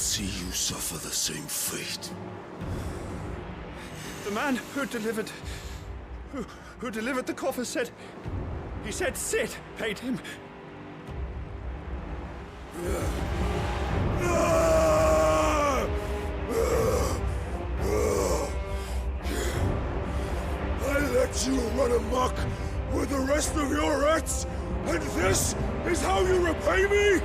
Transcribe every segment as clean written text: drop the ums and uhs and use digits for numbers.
see you suffer the same fate. The man who delivered the coffer said, he said Sid paid him. I let you run amok with the rest of your rats, and this is how you repay me?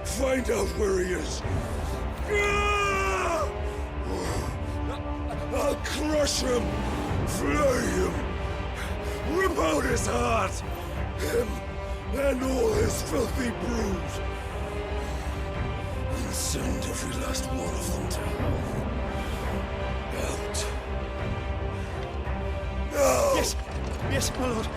Find out where he is. I'll crush him, flay him, rip out his heart, him and all his filthy brood, and send every last one of them to hell. Out. Now! Yes, yes, my lord.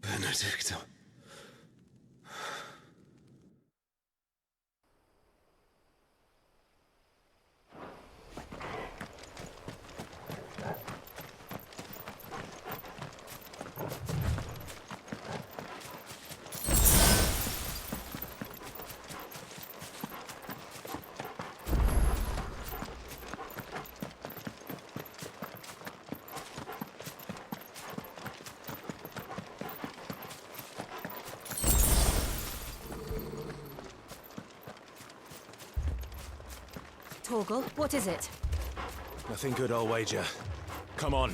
Benedicta. Torgal, what is it? Nothing good, I'll wager. Come on.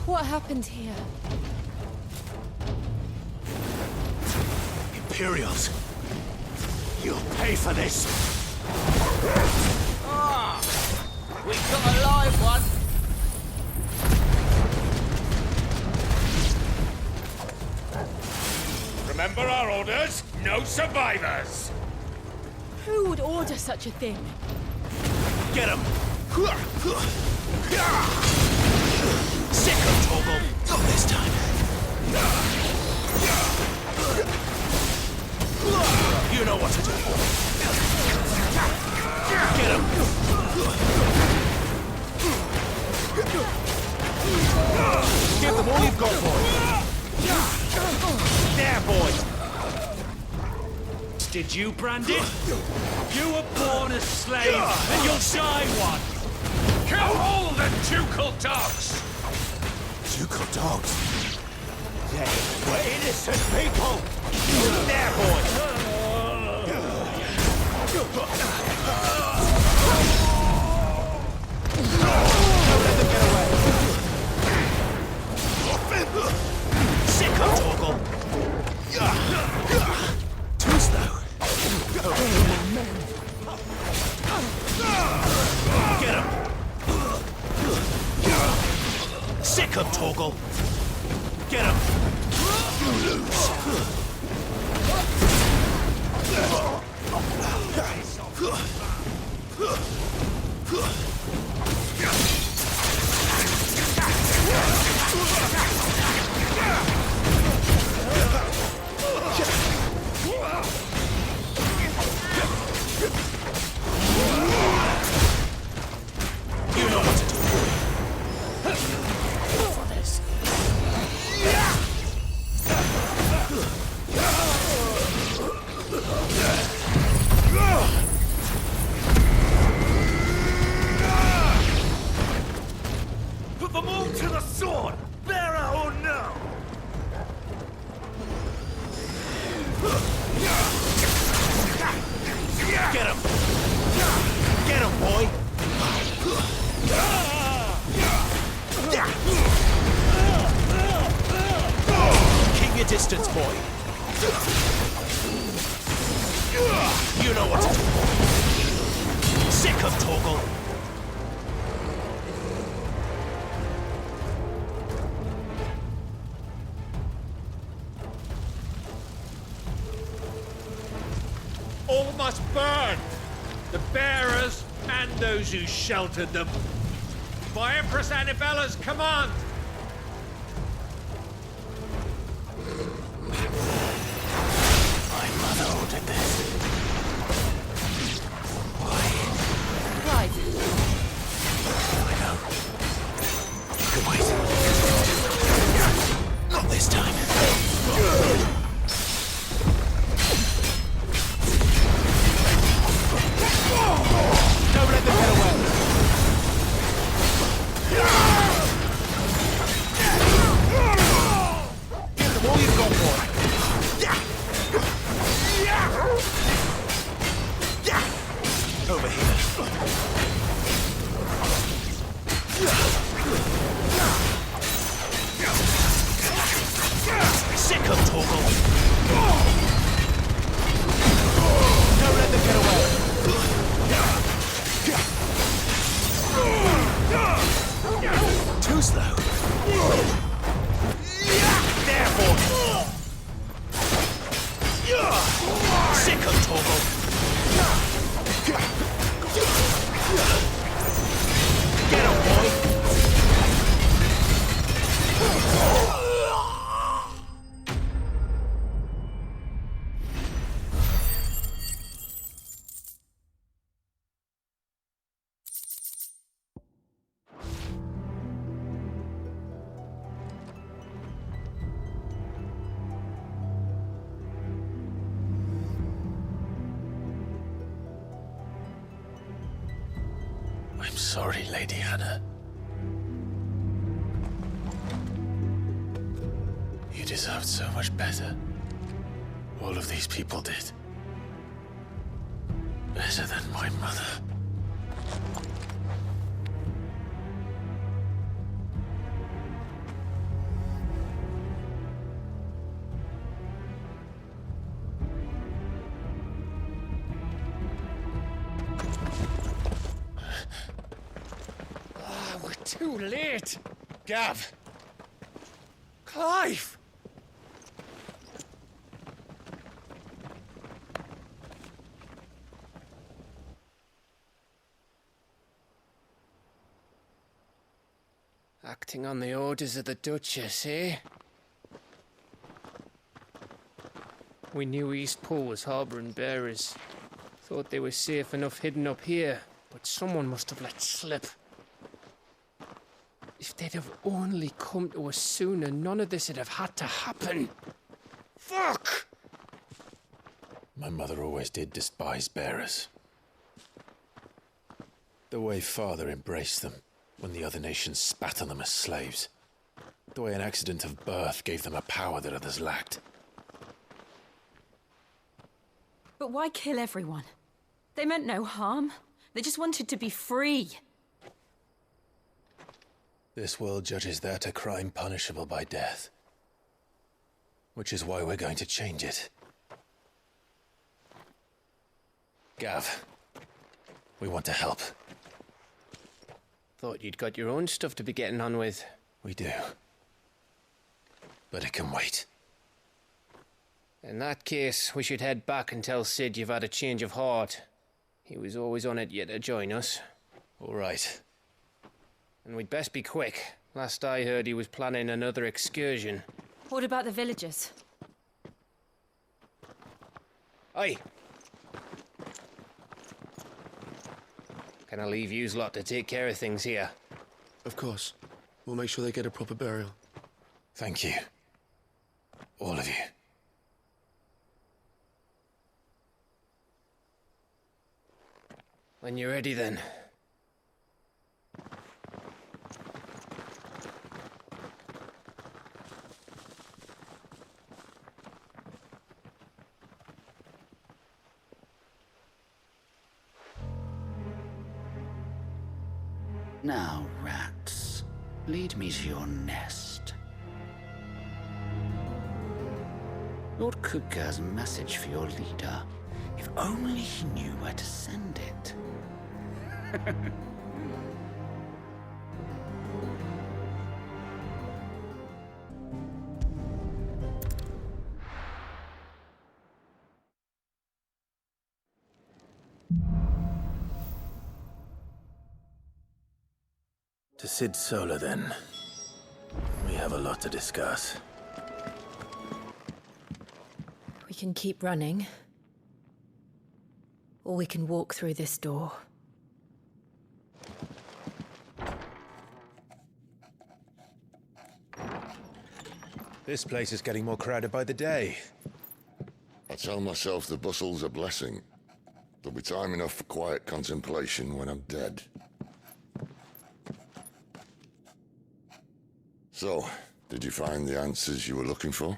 What happened here? Imperials! You'll pay for this! We've got a live one! Remember our orders? No survivors! Who would order such a thing? Get him! Sick of Torgal! Not this time! You know what to do! Get him! Give them all you've got for it! There, boys! Did you brand it? You were born a slave, and you'll die one! Kill all the ducal dogs! Ducal dogs? They were innocent people! There, boys! Don't let them get away! Sick of Torgal! Too slow! Get him! Sick of Torgal! Get him! You lose! You know what to do. For this. of Torgal. All must burn! The bearers and those who sheltered them. By Empress Annibella's command! My mother ordered this. Right. I know. You can wait. Not this time. Don't let them get away. Give them all you've got, boy. Over here. Sick of Torgal. Don't let them get away. Too slow. There, boy. Sick of Torgal. Get him, boy. I'm sorry, Lady Hannah. You deserved so much better. All of these people did. Better than my mother. Too late! Gav! Clive! Acting on the orders of the Duchess, eh? We knew Eastpool was harbouring bearers. Thought they were safe enough hidden up here, but someone must have let slip. If they'd have only come to us sooner, none of this would have had to happen. Fuck! My mother always did despise bearers. The way Father embraced them when the other nations spat on them as slaves. The way an accident of birth gave them a power that others lacked. But why kill everyone? They meant no harm. They just wanted to be free. This world judges that a crime punishable by death. Which is why we're going to change it. Gav, we want to help. Thought you'd got your own stuff to be getting on with. We do. But it can wait. In that case, we should head back and tell Sid you've had a change of heart. He was always on it yet to join us. All right. And we'd best be quick. Last I heard, he was planning another excursion. What about the villagers? Aye. Can I leave yous lot to take care of things here? Of course. We'll make sure they get a proper burial. Thank you. All of you. When you're ready, then. Now, rats, lead me to your nest. Lord Kupka has a message for your leader. If only he knew where to send it. To Sid Solar, then. We have a lot to discuss. We can keep running. Or we can walk through this door. This place is getting more crowded by the day. I tell myself the bustle's a blessing. There'll be time enough for quiet contemplation when I'm dead. So, did you find the answers you were looking for?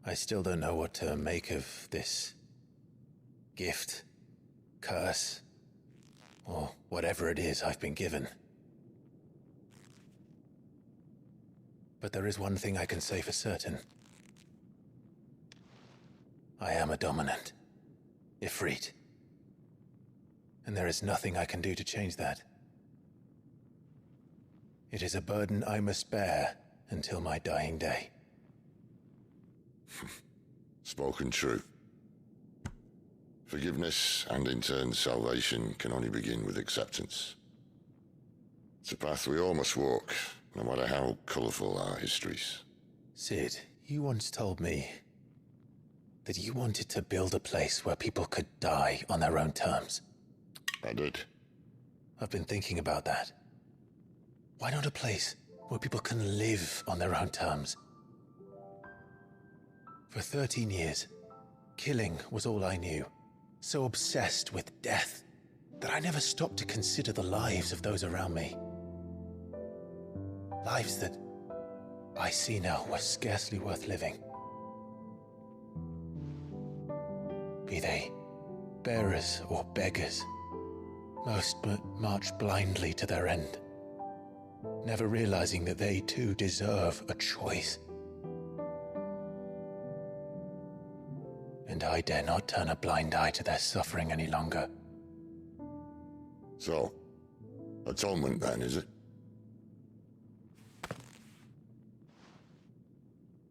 I still don't know what to make of this gift, curse, or whatever it is I've been given. But there is one thing I can say for certain. I am a dominant, Ifrit. And there is nothing I can do to change that. It is a burden I must bear until my dying day. Spoken true. Forgiveness, and in turn salvation, can only begin with acceptance. It's a path we all must walk, no matter how colourful our histories. Sid, you once told me that you wanted to build a place where people could die on their own terms. I did. I've been thinking about that. Why not a place where people can live on their own terms? For 13 years, killing was all I knew. So obsessed with death that I never stopped to consider the lives of those around me. Lives that I see now were scarcely worth living. Be they bearers or beggars, most march blindly to their end, never realizing that they too deserve a choice. And I dare not turn a blind eye to their suffering any longer. So, atonement then, is it?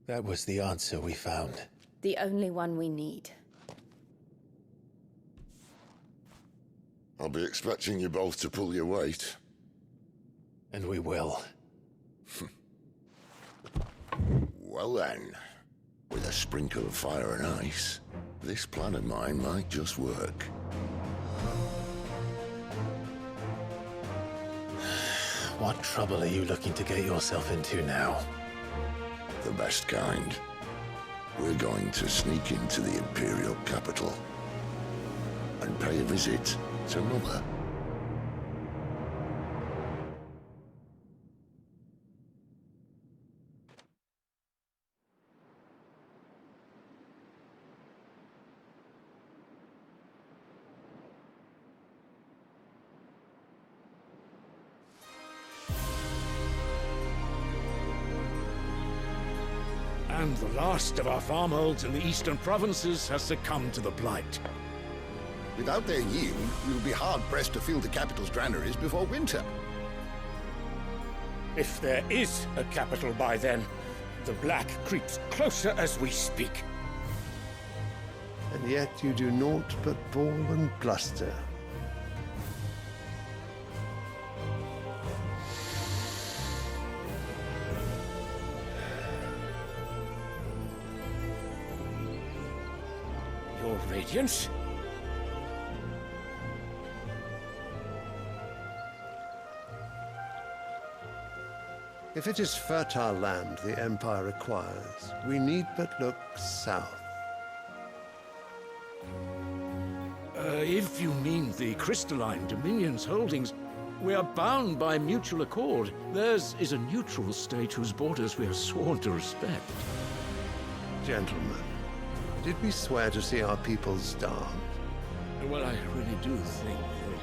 That was the answer we found. The only one we need. I'll be expecting you both to pull your weight. And we will. Well then, with a sprinkle of fire and ice, this plan of mine might just work. What trouble are you looking to get yourself into now? The best kind. We're going to sneak into the Imperial capital and pay a visit to Mother. And the last of our farmholds in the eastern provinces has succumbed to the blight. Without their yield, we'll be hard-pressed to fill the capital's granaries before winter. If there is a capital by then, the black creeps closer as we speak. And yet you do naught but bawl and bluster. Your Radiance? If it is fertile land the Empire requires, we need but look south. If you mean the crystalline Dominion's holdings, we are bound by mutual accord. Theirs is a neutral state whose borders we are sworn to respect. Gentlemen, did we swear to see our people starve? Well, I really do think that...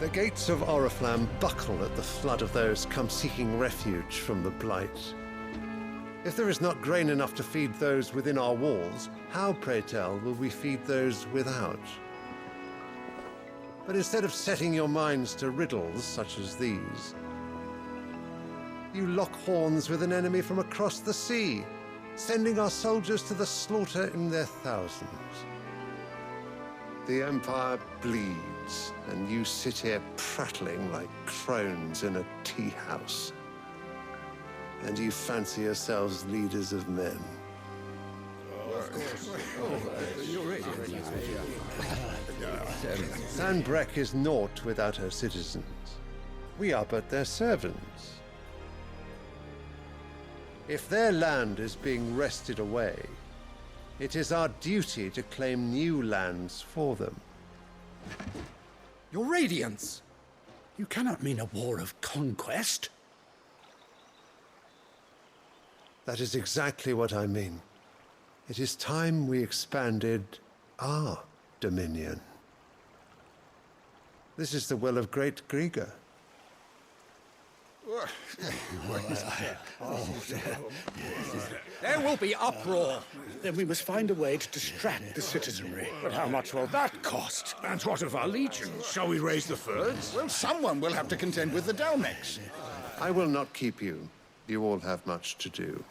The gates of Oriflamme buckle at the flood of those come seeking refuge from the Blight. If there is not grain enough to feed those within our walls, how, pray tell, will we feed those without? But instead of setting your minds to riddles such as these, you lock horns with an enemy from across the sea, sending our soldiers to the slaughter in their thousands. The Empire bleeds, and you sit here prattling like crones in a tea house. And you fancy yourselves leaders of men. Sanbreque is naught without her citizens. We are but their servants. If their land is being wrested away, it is our duty to claim new lands for them. Your Radiance! You cannot mean a war of conquest. That is exactly what I mean. It is time we expanded our dominion. This is the will of great Grieger. There will be uproar. Then we must find a way to distract the citizenry. But how much will that cost? And what of our legions? Shall we raise the thirds? Well, someone will have to contend with the Dalmex. I will not keep you. You all have much to do.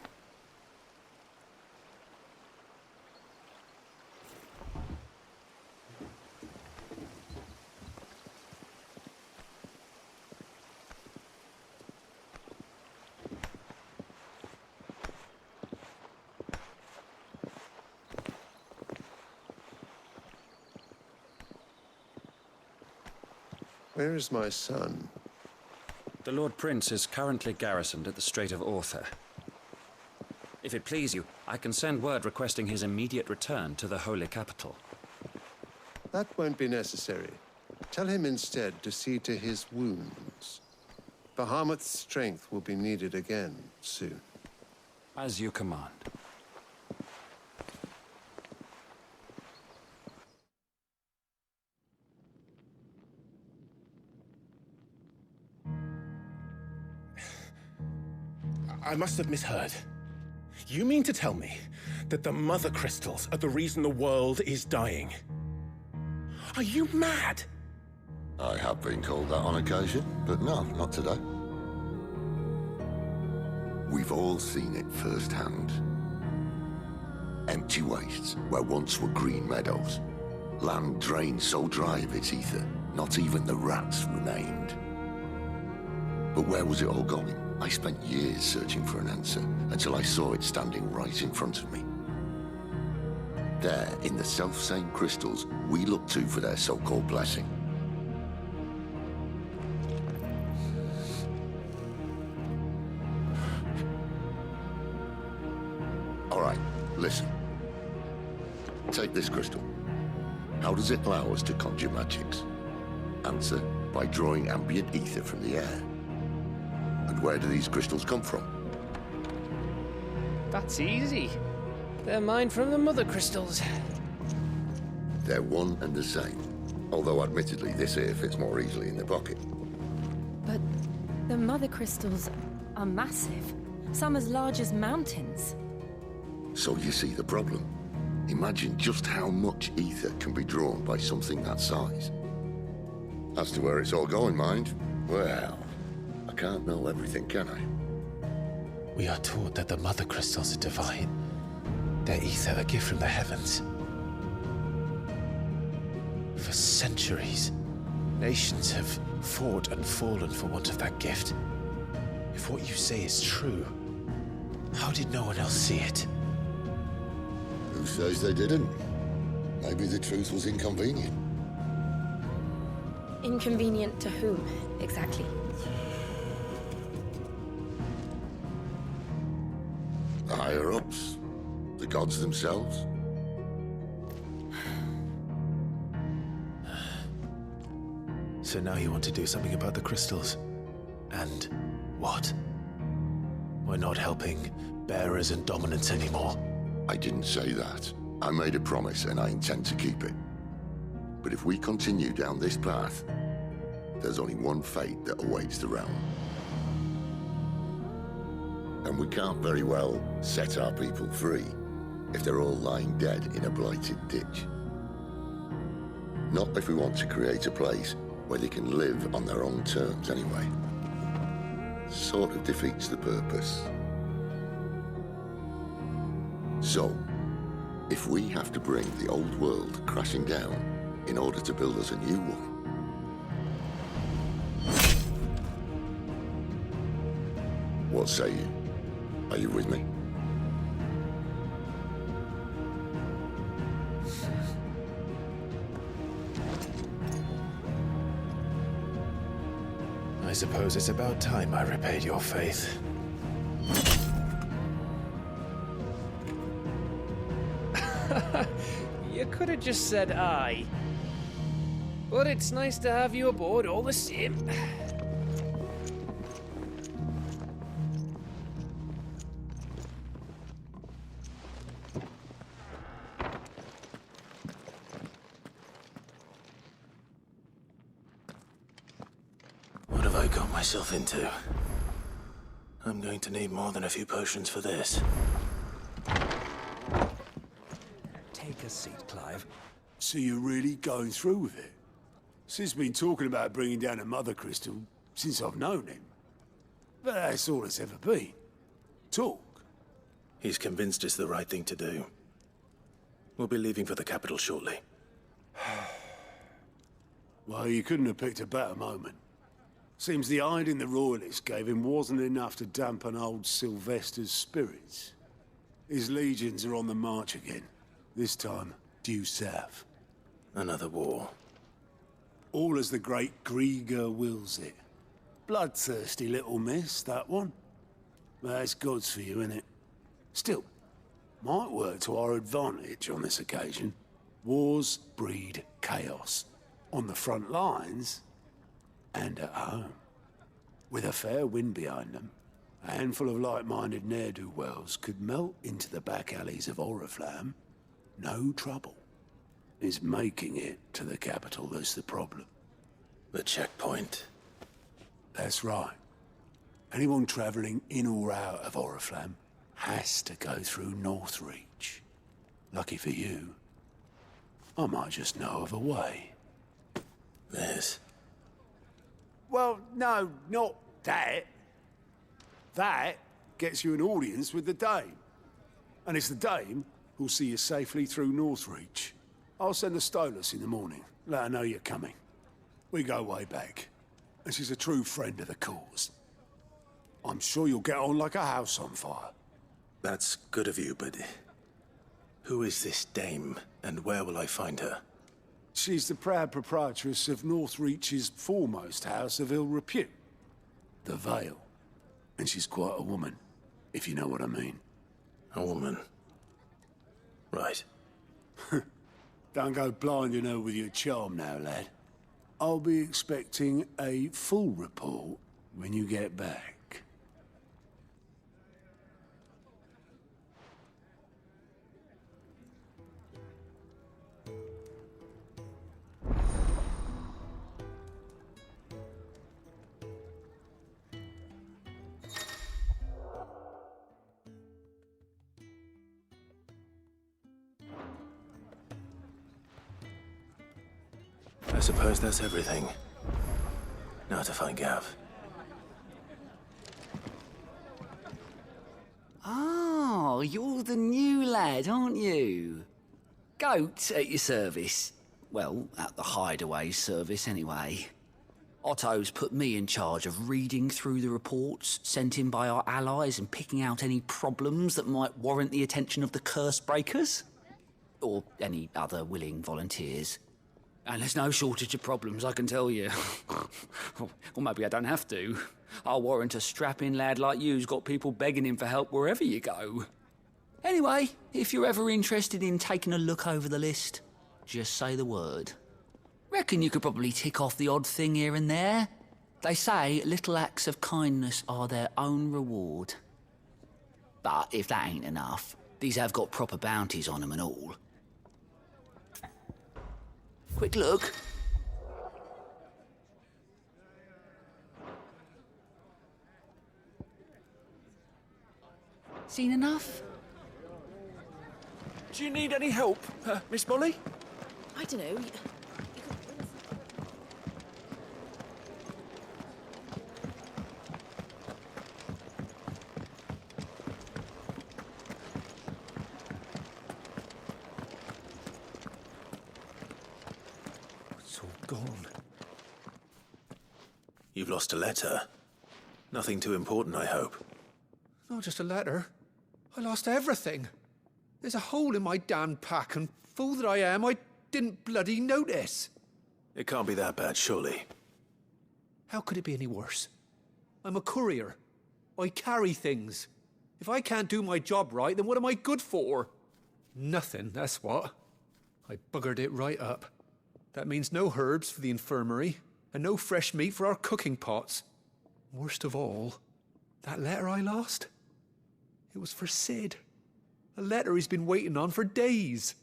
Where is my son? The Lord Prince is currently garrisoned at the Strait of Author. If it please you, I can send word requesting his immediate return to the Holy Capital. That won't be necessary. Tell him instead to see to his wounds. Bahamut's strength will be needed again soon. As you command. I must have misheard. You mean to tell me that the Mother Crystals are the reason the world is dying? Are you mad? I have been called that on occasion, but no, not today. We've all seen it firsthand. Empty wastes where once were green meadows. Land drained so dry of its ether, not even the rats remained. But where was it all going? I spent years searching for an answer, until I saw it standing right in front of me. There, in the self-same crystals we look to for their so-called blessing. All right, listen. Take this crystal. How does it allow us to conjure magics? Answer, by drawing ambient ether from the air. And where do these crystals come from? That's easy. They're mined from the Mother Crystals. They're one and the same. Although admittedly this here fits more easily in the pocket. But the Mother Crystals are massive. Some as large as mountains. So you see the problem. Imagine just how much ether can be drawn by something that size. As to where it's all going, mind, well, I can't know everything, can I? We are taught that the Mother Crystals are divine. Their ether a gift from the heavens. For centuries, nations have fought and fallen for want of that gift. If what you say is true, how did no one else see it? Who says they didn't? Maybe the truth was inconvenient. Inconvenient to whom, exactly? The higher-ups? The gods themselves? So now you want to do something about the crystals? And what? We're not helping bearers and dominants anymore. I didn't say that. I made a promise and I intend to keep it. But if we continue down this path, there's only one fate that awaits the realm. And we can't very well set our people free if they're all lying dead in a blighted ditch. Not if we want to create a place where they can live on their own terms anyway. Sort of defeats the purpose. So, if we have to bring the old world crashing down in order to build us a new one, what say you? Are you with me? I suppose it's about time I repaid your faith. You could have just said aye. But it's nice to have you aboard all the same. What have I got myself into? I'm going to need more than a few potions for this. Take a seat, Clive. So you're really going through with it? Sid's been talking about bringing down a Mother Crystal since I've known him. But that's all it's ever been. Talk. He's convinced it's the right thing to do. We'll be leaving for the capital shortly. Well, you couldn't have picked a better moment. Seems the hiding the Royalists gave him wasn't enough to dampen old Sylvester's spirits. His legions are on the march again. This time, due south. Another war. All as the great Grieger wills it. Bloodthirsty little miss, that one. That's God's for you, innit? Still, might work to our advantage on this occasion. Wars breed chaos. On the front lines, and at home. With a fair wind behind them, a handful of like-minded ne'er-do-wells could melt into the back alleys of Oriflamme. No trouble. It's making it to the capital that's the problem. The checkpoint. That's right. Anyone travelling in or out of Oriflamme has to go through Northreach. Lucky for you, I might just know of a way. This? Well, no, not that. That gets you an audience with the Dame. And it's the Dame who'll see you safely through Northreach. I'll send the Stolas in the morning. Let her know you're coming. We go way back. And she's a true friend of the cause. I'm sure you'll get on like a house on fire. That's good of you, but... who is this Dame, and where will I find her? She's the proud proprietress of Northreach's foremost house of ill repute. The Vale. And she's quite a woman, if you know what I mean. A woman? Right. Don't go blinding her with your charm now, lad. I'll be expecting a full report when you get back. I suppose that's everything. Now to find Gav. Oh, you're the new lad, aren't you? Goat at your service. Well, at the Hideaway service, anyway. Otto's put me in charge of reading through the reports sent in by our allies and picking out any problems that might warrant the attention of the curse breakers. Or any other willing volunteers. And there's no shortage of problems, I can tell you. Or maybe I don't have to. I'll warrant a strapping lad like you's got people begging him for help wherever you go. Anyway, if you're ever interested in taking a look over the list, just say the word. Reckon you could probably tick off the odd thing here and there. They say little acts of kindness are their own reward. But if that ain't enough, these have got proper bounties on them and all. Quick look. Seen enough? Do you need any help, Miss Molly? I don't know. It's all gone. You've lost a letter. Nothing too important, I hope. Not just a letter. I lost everything. There's a hole in my damn pack, and fool that I am, I didn't bloody notice. It can't be that bad, surely. How could it be any worse? I'm a courier. I carry things. If I can't do my job right, then what am I good for? Nothing, that's what. I buggered it right up. That means no herbs for the infirmary, and no fresh meat for our cooking pots. Worst of all, that letter I lost? It was for Sid. A letter he's been waiting on for days.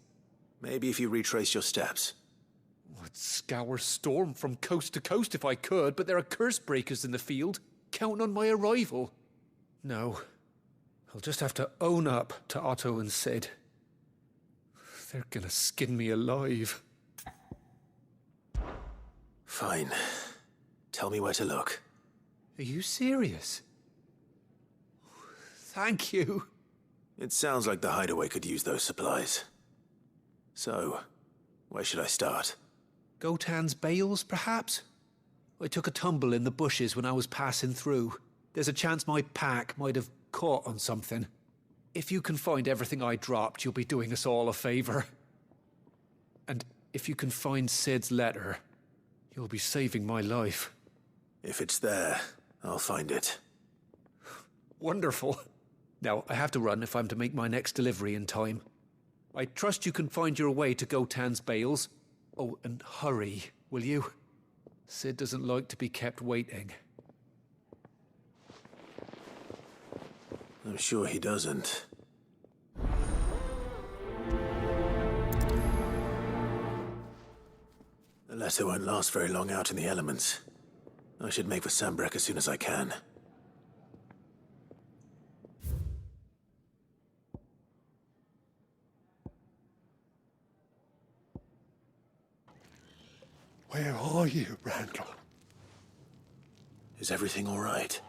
Maybe if you retrace your steps. I'd scour Storm from coast to coast if I could, but there are curse breakers in the field, counting on my arrival. No, I'll just have to own up to Otto and Sid. They're gonna skin me alive. Fine. Tell me where to look. Are you serious? Thank you. It sounds like the hideaway could use those supplies. So, where should I start? Gotan's bales, perhaps? I took a tumble in the bushes when I was passing through. There's a chance my pack might have caught on something. If you can find everything I dropped, you'll be doing us all a favor. And if you can find Sid's letter, you'll be saving my life. If it's there, I'll find it. Wonderful. Now, I have to run if I'm to make my next delivery in time. I trust you can find your way to Gotan's bales. Oh, and hurry, will you? Sid doesn't like to be kept waiting. I'm sure he doesn't. The letter won't last very long out in the elements. I should make for Sambrek as soon as I can. Where are you, Randall? Is everything all right?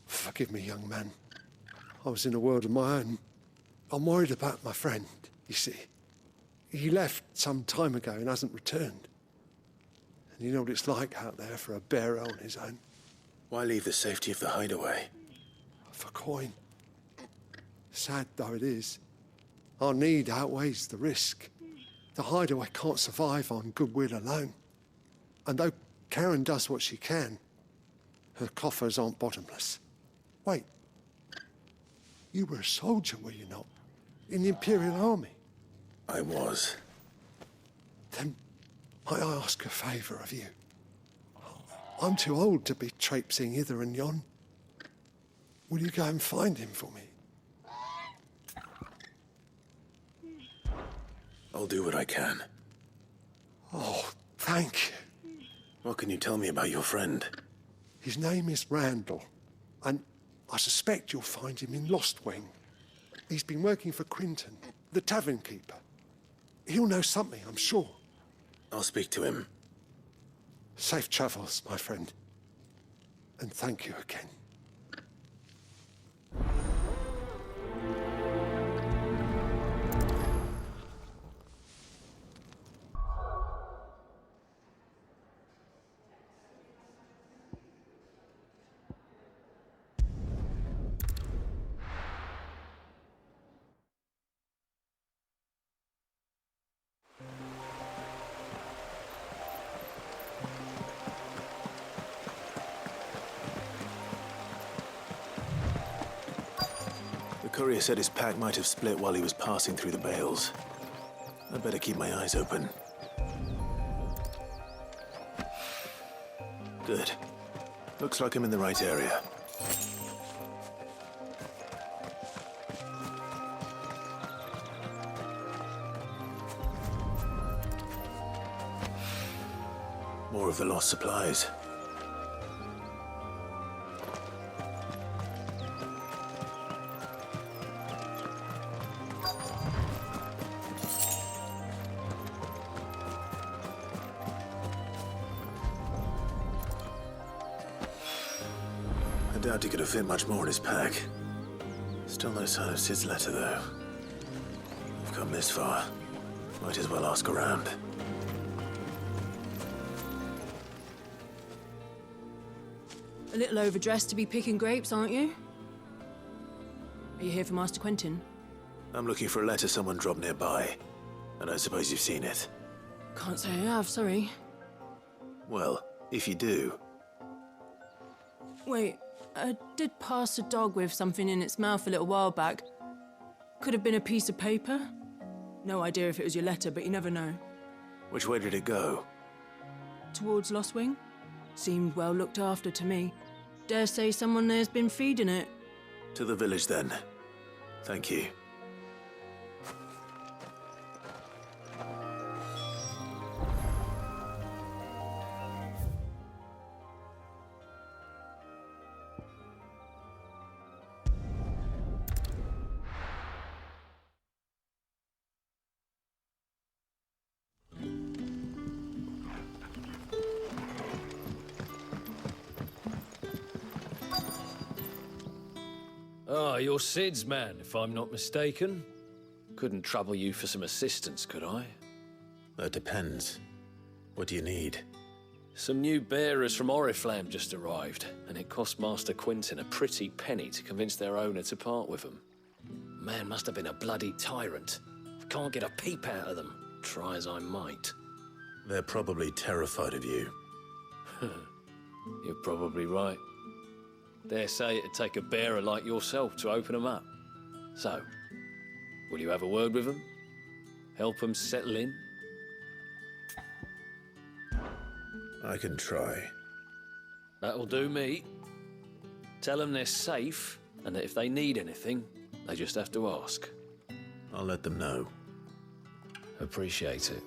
Forgive me, young man. I was in a world of my own. I'm worried about my friend, you see. He left some time ago and hasn't returned. And you know what it's like out there for a bearer on his own. Why leave the safety of the hideaway? For coin. Sad though it is, our need outweighs the risk. The hideaway can't survive on goodwill alone. And though Karen does what she can, her coffers aren't bottomless. Wait. You were a soldier, were you not? In the Imperial Army? I was. Then might I ask a favour of you? I'm too old to be traipsing hither and yon. Will you go and find him for me? I'll do what I can. Oh, thank you. What can you tell me about your friend? His name is Randall, and I suspect you'll find him in Lost Wing. He's been working for Quinton, the tavern keeper. He'll know something, I'm sure. I'll speak to him. Safe travels, my friend. And thank you again. The courier said his pack might have split while he was passing through the bales. I'd better keep my eyes open. Good. Looks like I'm in the right area. More of the lost supplies. doubt he could have fit much more in his pack. Still no sign of Sid's letter, though. We've come this far. Might as well ask around. A little overdressed to be picking grapes, aren't you? Are you here for Master Quentin? I'm looking for a letter someone dropped nearby. I don't suppose you've seen it. Can't say I have, sorry. Well, if you do... Wait, I did pass a dog with something in its mouth a little while back. Could have been a piece of paper. No idea if it was your letter, but you never know. Which way did it go? Towards Lost Wing? Seemed well looked after to me. Dare say someone there's been feeding it. To the village, then. Thank you. Ah, you're Sid's man, if I'm not mistaken. Couldn't trouble you for some assistance, could I? That depends. What do you need? Some new bearers from Oriflamme just arrived, and it cost Master Quentin a pretty penny to convince their owner to part with them. Man must have been a bloody tyrant. Can't get a peep out of them, try as I might. They're probably terrified of you. You're probably right. Dare say it'd take a bearer like yourself to open them up. So, will you have a word with them? Help them settle in? I can try. That'll do me. Tell them they're safe, and that if they need anything, they just have to ask. I'll let them know. Appreciate it.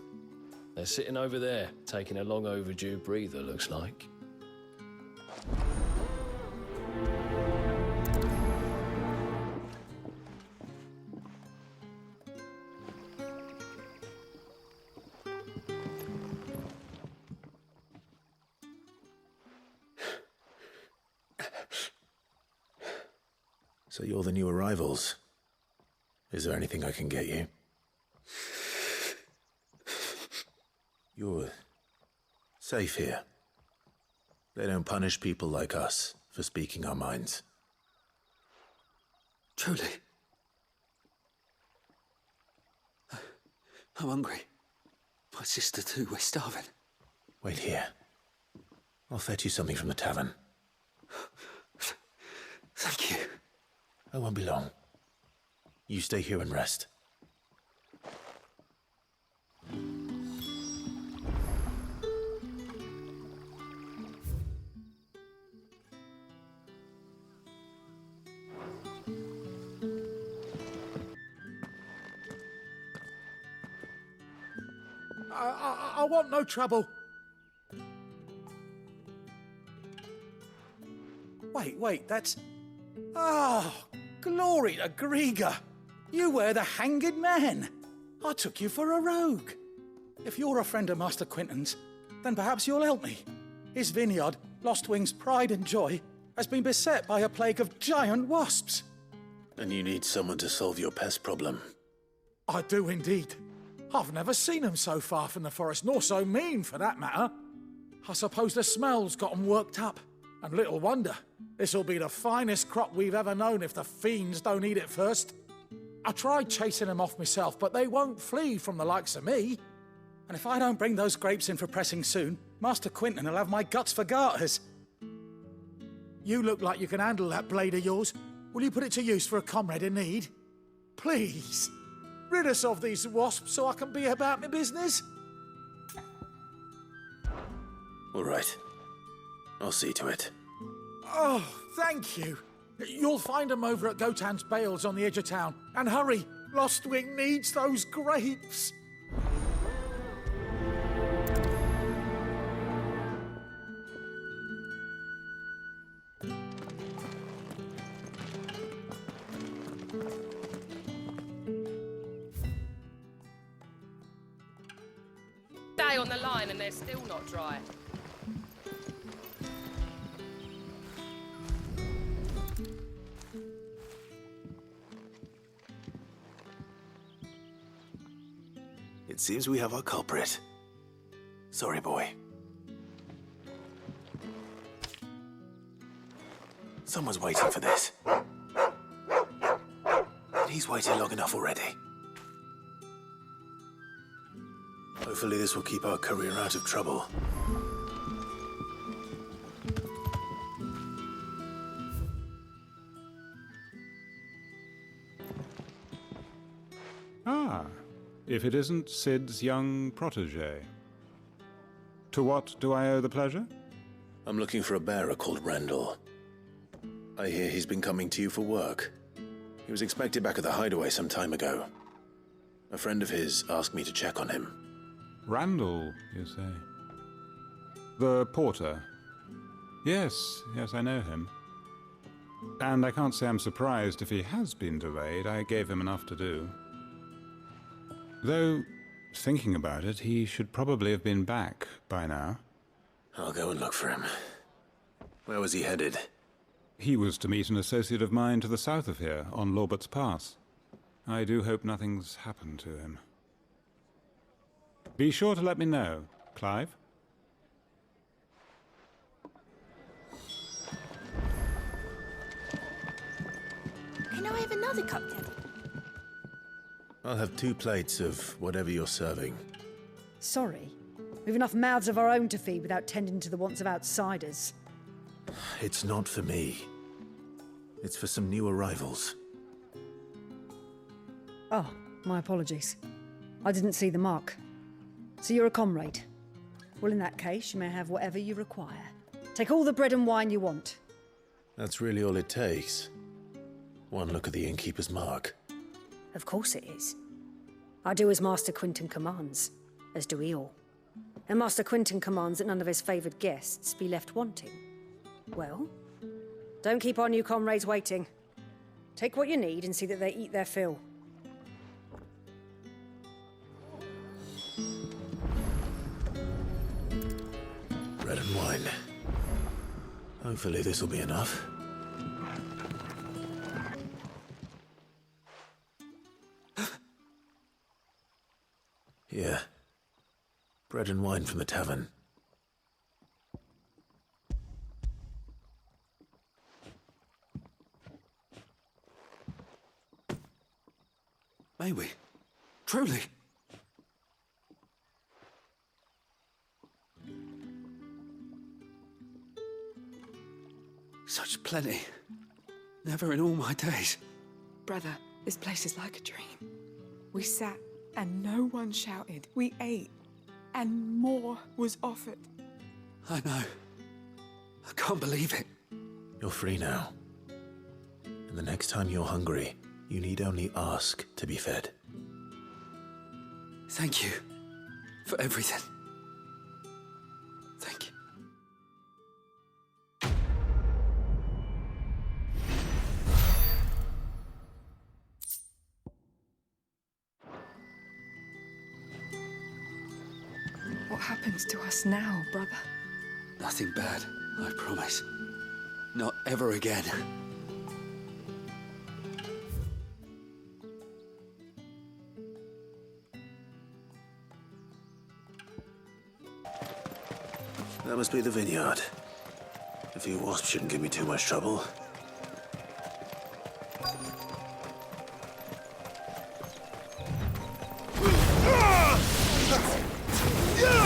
They're sitting over there, taking a long overdue breather, looks like. So you're the new arrivals. Is there anything I can get you? You're safe here. They don't punish people like us for speaking our minds. Truly. I'm hungry. My sister too, we're starving. Wait here. I'll fetch you something from the tavern. Thank you. I won't be long. You stay here and rest. I want no trouble. Wait, that's... Oh, glory to Griga. You were the hanged man. I took you for a rogue. If you're a friend of Master Quentin's, then perhaps you'll help me. His vineyard, Lost Wing's pride and joy, has been beset by a plague of giant wasps. And you need someone to solve your pest problem. I do indeed. I've never seen them so far from the forest, nor so mean, for that matter. I suppose the smell's got them worked up. And little wonder. This'll be the finest crop we've ever known if the fiends don't eat it first. I tried chasing them off myself, but they won't flee from the likes of me. And if I don't bring those grapes in for pressing soon, Master Quentin will have my guts for garters. You look like you can handle that blade of yours. Will you put it to use for a comrade in need? Please. Rid us of these wasps so I can be about my business. All right. I'll see to it. Oh, thank you. You'll find them over at Gotan's Bales on the edge of town. And hurry, Lost Wing needs those grapes. Day on the line and they're still not dry. It seems we have our culprit. Sorry, boy. Someone's waiting for this. And he's waited long enough already. Hopefully this will keep our courier out of trouble. Ah, if it isn't Sid's young protege. To what do I owe the pleasure? I'm looking for a bearer called Randall. I hear he's been coming to you for work. He was expected back at the hideaway some time ago. A friend of his asked me to check on him. Randall, you say? The porter? Yes, I know him. And I can't say I'm surprised if he has been delayed. I gave him enough to do. Though, thinking about it, he should probably have been back by now. I'll go and look for him. Where was he headed? He was to meet an associate of mine to the south of here, on Lorbert's Pass. I do hope nothing's happened to him. Be sure to let me know, Clive. Can I have another cup, Teddy? I'll have 2 plates of whatever you're serving. Sorry. We've enough mouths of our own to feed without tending to the wants of outsiders. It's not for me. It's for some new arrivals. Oh, my apologies. I didn't see the mark. So you're a comrade. Well, in that case, you may have whatever you require. Take all the bread and wine you want. That's really all it takes. One look at the innkeeper's mark. Of course it is. I do as Master Quinton commands, as do we all. And Master Quinton commands that none of his favoured guests be left wanting. Well, don't keep our new comrades waiting. Take what you need and see that they eat their fill. Bread and wine. Hopefully this will be enough. Here. Bread and wine from the tavern. May we? Truly? Such plenty. Never in all my days. Brother, this place is like a dream. We sat and no one shouted. We ate and more was offered. I know. I can't believe it. You're free now. And the next time you're hungry, you need only ask to be fed. Thank you for everything. Thank you. What happens to us now, brother? Nothing bad, I promise. Not ever again. That must be the vineyard. A few wasps shouldn't give me too much trouble.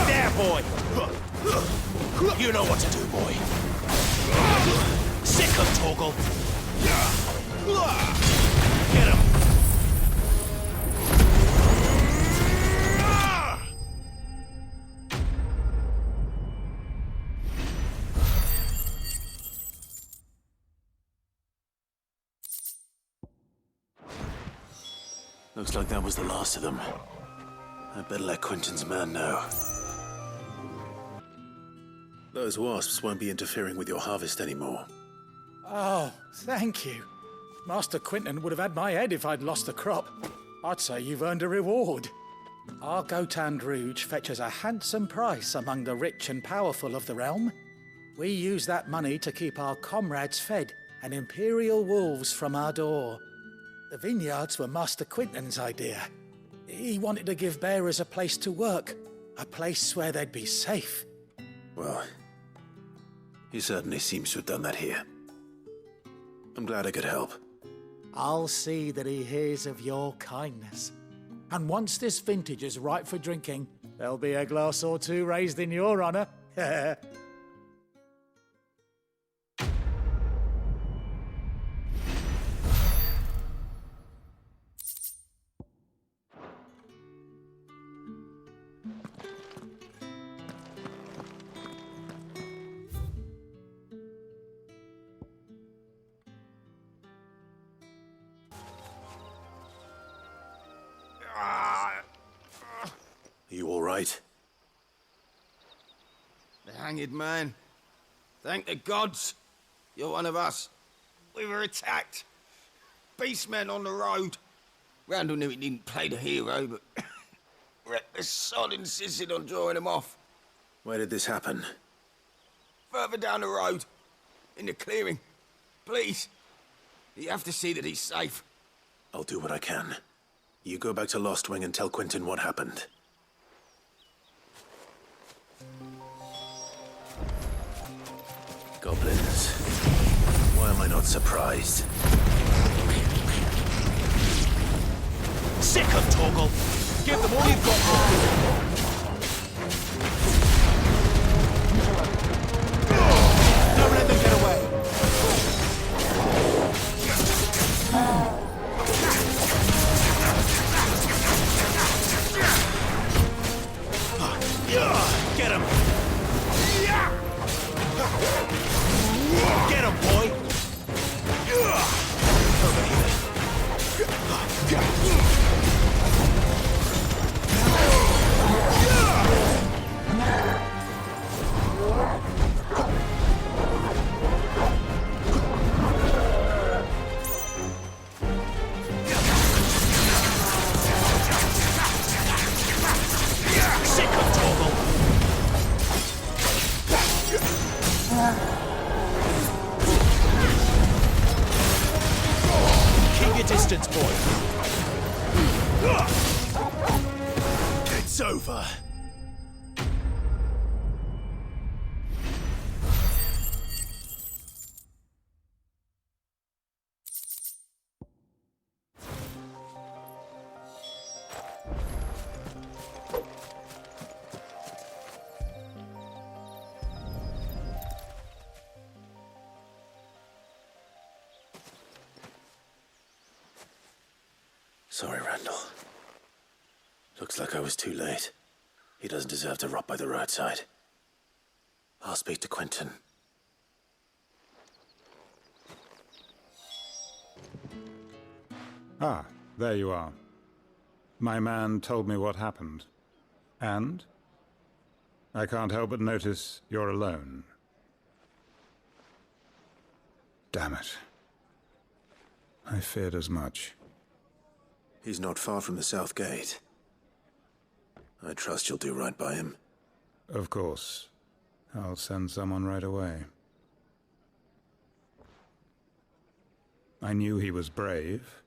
There, boy! You know what to do, boy. Sick of Torgal. Get him! Looks like that was the last of them. I'd better let Quentin's man know. Those wasps won't be interfering with your harvest anymore. Oh, thank you. Master Quinton would have had my head if I'd lost the crop. I'd say you've earned a reward. Our Gotand Rouge fetches a handsome price among the rich and powerful of the realm. We use that money to keep our comrades fed and imperial wolves from our door. The vineyards were Master Quinton's idea. He wanted to give bearers a place to work. A place where they'd be safe. Well, he certainly seems to have done that here. I'm glad I could help. I'll see that he hears of your kindness. And once this vintage is ripe for drinking, there'll be a glass or two raised in your honor. You all right? The hanged man. Thank the gods. You're one of us. We were attacked. Beastmen on the road. Randall knew he didn't play the hero, but reckless sod insisted on drawing him off. Where did this happen? Further down the road. In the clearing. Please. You have to see that he's safe. I'll do what I can. You go back to Lost Wing and tell Quentin what happened. Goblins. Why am I not surprised? Sick of Torgal! Give them all you've got more! Don't let them get away! Get him! Get him, boy! Over here. Sick of Torgal! Keep your distance, boy. It's over. Sorry, Randall. Looks like I was too late. He doesn't deserve to rot by the roadside. I'll speak to Quentin. Ah, there you are. My man told me what happened. And? I can't help but notice you're alone. Damn it. I feared as much. He's not far from the South Gate. I trust you'll do right by him. Of course. I'll send someone right away. I knew he was brave,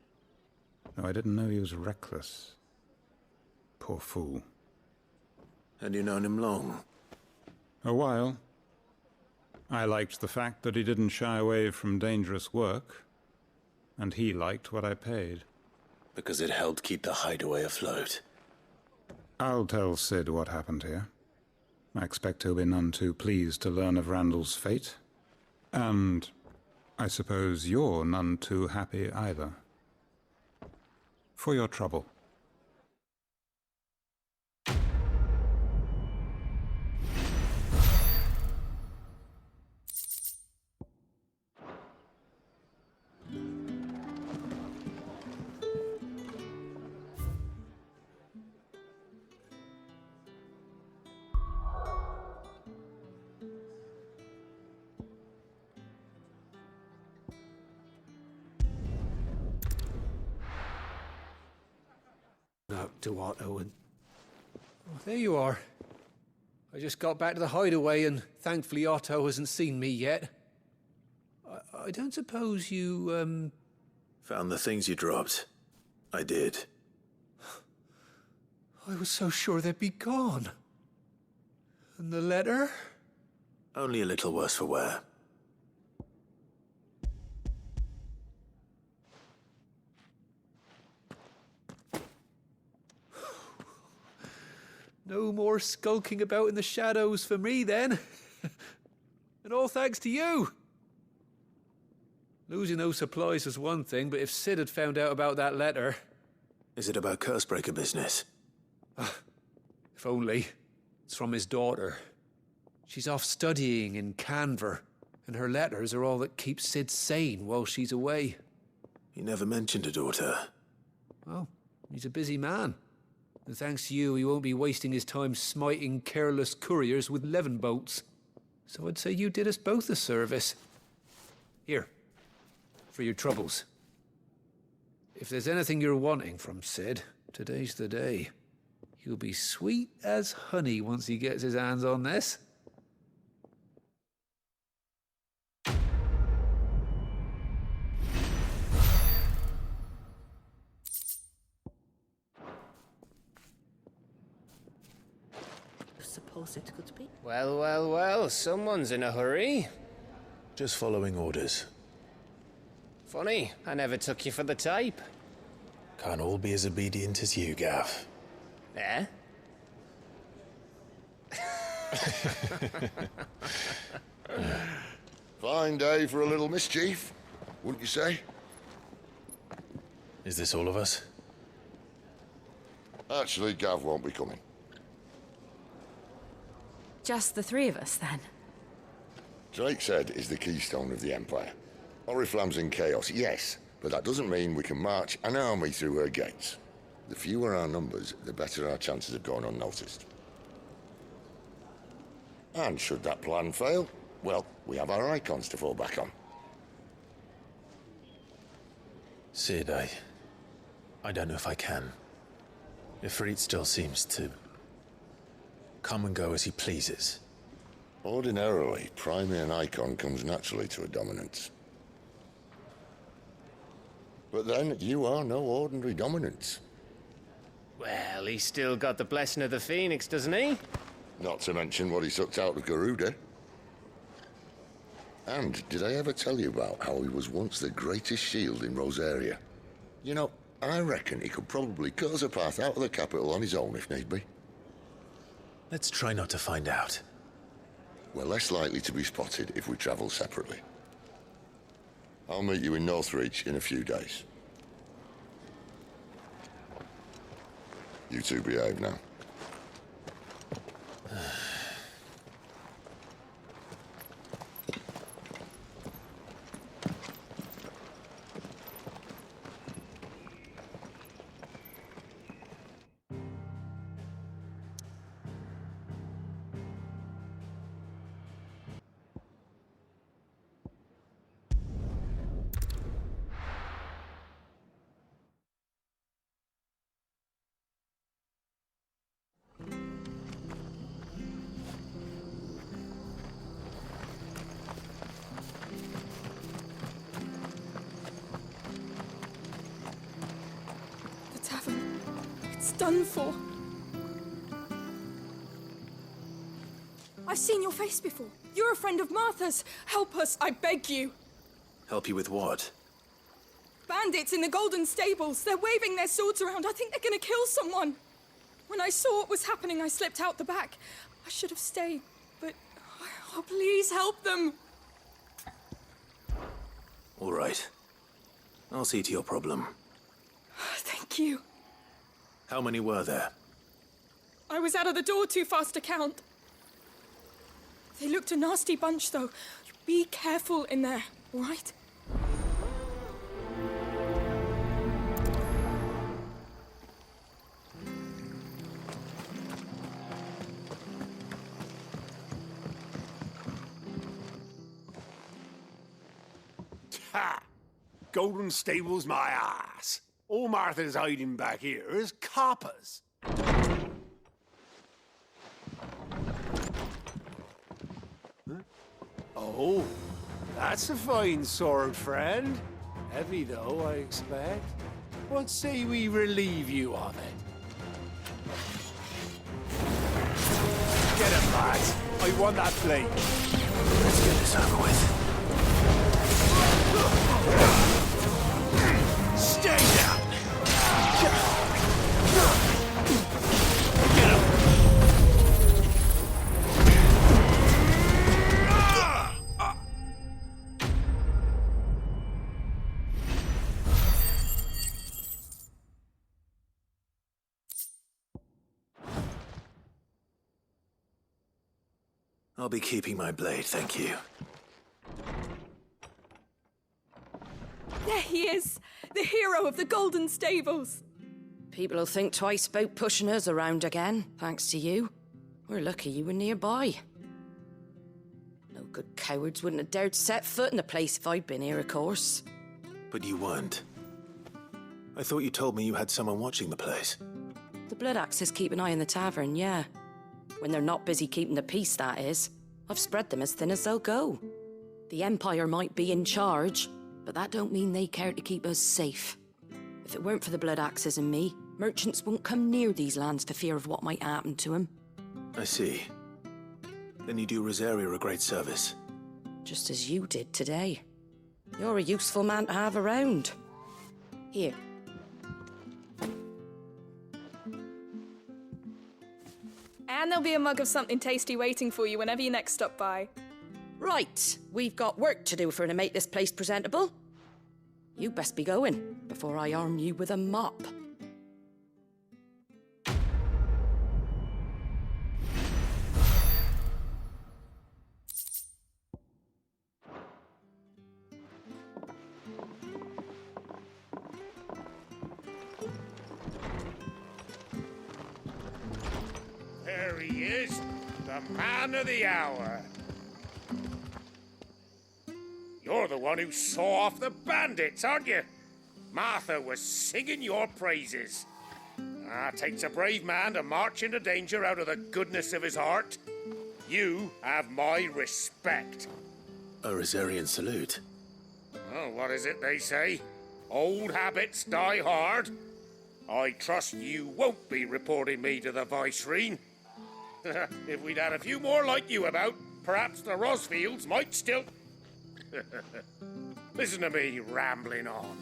though I didn't know he was reckless. Poor fool. And you known him long? A while. I liked the fact that he didn't shy away from dangerous work, and he liked what I paid. Because it helped keep the hideaway afloat. I'll tell Sid what happened here. I expect he'll be none too pleased to learn of Randall's fate. And I suppose you're none too happy either. For your trouble. To Otto and... Oh, there you are. I just got back to the hideaway and thankfully Otto hasn't seen me yet. I don't suppose you, Found the things you dropped. I did. I was so sure they'd be gone. And the letter? Only a little worse for wear. No more skulking about in the shadows for me, then. And all thanks to you. Losing those supplies was one thing, but if Sid had found out about that letter... Is it about Cursebreaker business? If only. It's from his daughter. She's off studying in Canver, and her letters are all that keeps Sid sane while she's away. He never mentioned a daughter. Well, he's a busy man. And thanks to you, he won't be wasting his time smiting careless couriers with levin boats. So I'd say you did us both a service. Here, for your troubles. If there's anything you're wanting from Sid, today's the day. He'll be sweet as honey once he gets his hands on this. Suppose it could be. Well, well, well, someone's in a hurry. Just following orders. Funny, I never took you for the type. Can't all be as obedient as you, Gav. Eh? Fine day for a little mischief, wouldn't you say? Is this all of us? Actually, Gav won't be coming. Just the three of us, then? Drake's Head is the keystone of the Empire. Oriflamme's in chaos, yes, but that doesn't mean we can march an army through her gates. The fewer our numbers, the better our chances of going unnoticed. And should that plan fail, well, we have our icons to fall back on. Sid, I don't know if I can. Ifrit still seems to come and go as he pleases. Ordinarily, priming an icon comes naturally to a dominance. But then, you are no ordinary dominance. Well, he's still got the blessing of the Phoenix, doesn't he? Not to mention what he sucked out of Garuda. And did I ever tell you about how he was once the greatest shield in Rosaria? You know, I reckon he could probably cut us a path out of the capital on his own if need be. Let's try not to find out. We're less likely to be spotted if we travel separately. I'll meet you in Northreach in a few days. You two behave now. Done for. I've seen your face before. You're a friend of Martha's. Help us, I beg you. Help you with what? Bandits in the Golden Stables. They're waving their swords around. I think they're gonna kill someone. When I saw what was happening, I slipped out the back. I should have stayed, but... Oh, please help them. All right. I'll see to your problem. Thank you. How many were there? I was out of the door too fast to count. They looked a nasty bunch, though. Be careful in there, all right? Ha! Golden Stables my ass. All Martha's hiding back here is coppers. Huh? Oh, that's a fine sword, friend. Heavy, though, I expect. What say we relieve you of it? Get him, lads. I want that plate. Let's get this over with. Stay down! Get him! I'll be keeping my blade, thank you. There he is! The hero of the Golden Stables! People will think twice about pushing us around again, thanks to you. We're lucky you were nearby. No good cowards wouldn't have dared set foot in the place if I'd been here, of course. But you weren't. I thought you told me you had someone watching the place. The Blood Axes keep an eye on the tavern, yeah. When they're not busy keeping the peace, that is. I've spread them as thin as they'll go. The Empire might be in charge, but that don't mean they care to keep us safe. If it weren't for the Blood Axes and me, merchants won't come near these lands for fear of what might happen to them. I see. Then you do Rosaria a great service. Just as you did today. You're a useful man to have around. Here. And there'll be a mug of something tasty waiting for you whenever you next stop by. Right, we've got work to do to make this place presentable. You best be going, before I arm you with a mop. There he is, the man of the hour. You're the one who saw off the bandits, aren't you? Martha was singing your praises. Takes a brave man to march into danger out of the goodness of his heart. You have my respect. A Rosarian salute. Oh, what is it they say? Old habits die hard. I trust you won't be reporting me to the Viceroy. If we'd had a few more like you about, perhaps the Rosfields might still... Listen to me rambling on.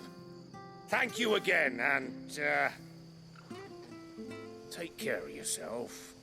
Thank you again, and, take care of yourself.